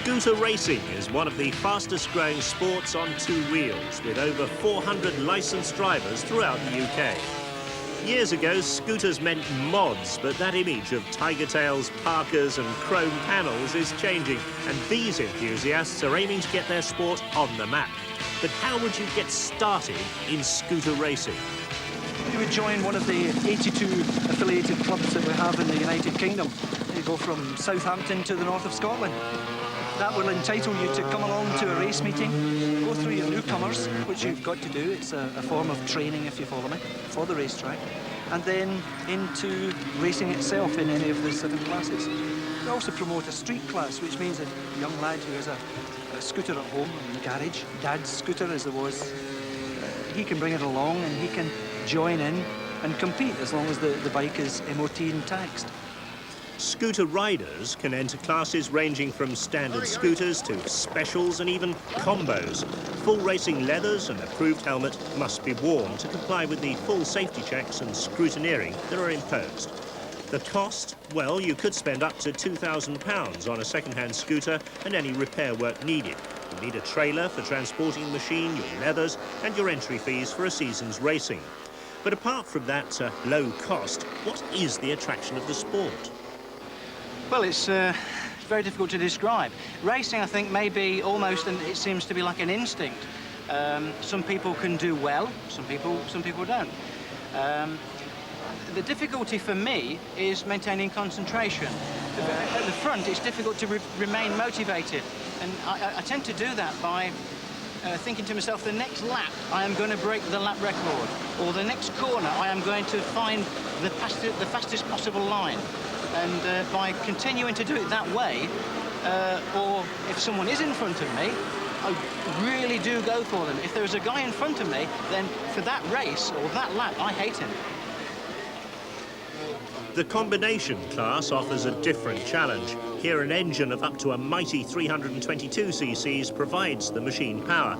Scooter racing is one of the fastest growing sports on two wheels, with over 400 licensed drivers throughout the UK. Years ago, scooters meant mods, but that image of tiger tails, parkers and chrome panels is changing, and these enthusiasts are aiming to get their sport on the map. But how would you get started in scooter racing? You would join one of the 82 affiliated clubs that we have in the United Kingdom. You go from Southampton to the north of Scotland. That will entitle you to come along to a race meeting, go through your newcomers, which you've got to do. It's a form of training, if you follow me, for the racetrack, and then into racing itself in any of the 7 classes. We also promote a street class, which means a young lad who has a scooter at home in the garage, dad's scooter as there was, he can bring it along and he can join in and compete as long as the bike is MOT and taxed. Scooter riders can enter classes ranging from standard scooters to specials and even combos. Full racing leathers and approved helmet must be worn to comply with the full safety checks and scrutineering that are imposed. The cost? Well, you could spend up to £2,000 on a second-hand scooter and any repair work needed. You need a trailer for transporting the machine, your leathers and your entry fees for a season's racing. But apart from that low cost, what is the attraction of the sport? Well, it's very difficult to describe. Racing, I think, may be almost, and it seems to be like an instinct. Some people can do well, some people don't. The difficulty for me is maintaining concentration. At the front, it's difficult to remain motivated, and I tend to do that by thinking to myself, the next lap, I am going to break the lap record, or the next corner, I am going to find the fastest possible line. And by continuing to do it that way, or if someone is in front of me, I really do go for them. If there's a guy in front of me, then for that race or that lap, I hate him. The combination class offers a different challenge. Here, an engine of up to a mighty 322 cc's provides the machine power,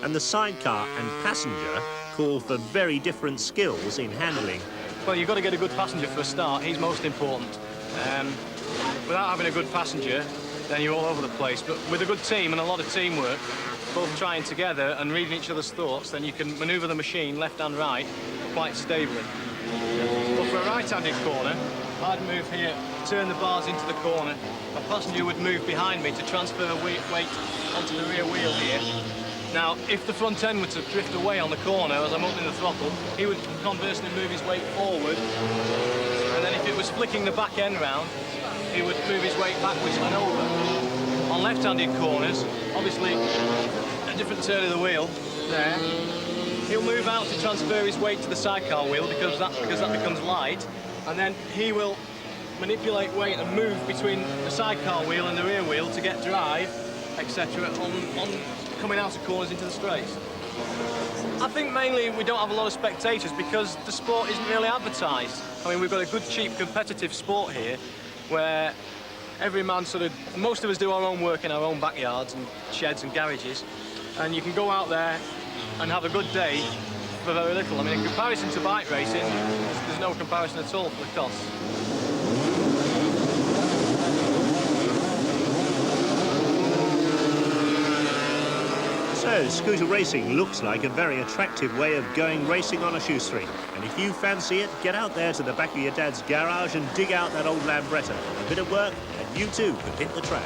and the sidecar and passenger call for very different skills in handling. Well, you've got to get a good passenger for a start. He's most important. Without having a good passenger, then you're all over the place. But with a good team and a lot of teamwork, both trying together and reading each other's thoughts, then you can manoeuvre the machine left and right quite stably. But for a right-handed corner, I'd move here, turn the bars into the corner. A passenger would move behind me to transfer weight onto the rear wheel here. Now, if the front end were to drift away on the corner as I'm opening the throttle, he would conversely move his weight forward. And then if it was flicking the back end round, he would move his weight backwards and over. On left-handed corners, obviously, a different turn of the wheel there. He'll move out to transfer his weight to the sidecar wheel because that becomes light, and then he will manipulate weight and move between the sidecar wheel and the rear wheel to get drive, etc. on coming out of corners into the straights. I think mainly we don't have a lot of spectators because the sport isn't really advertised. I mean, we've got a good, cheap, competitive sport here where every man most of us do our own work in our own backyards and sheds and garages, and you can go out there and have a good day for very little. I mean, in comparison to bike racing, there's no comparison at all for the costs. So, scooter racing looks like a very attractive way of going racing on a shoestring. And if you fancy it, get out there to the back of your dad's garage and dig out that old Lambretta. A bit of work, and you too could hit the track.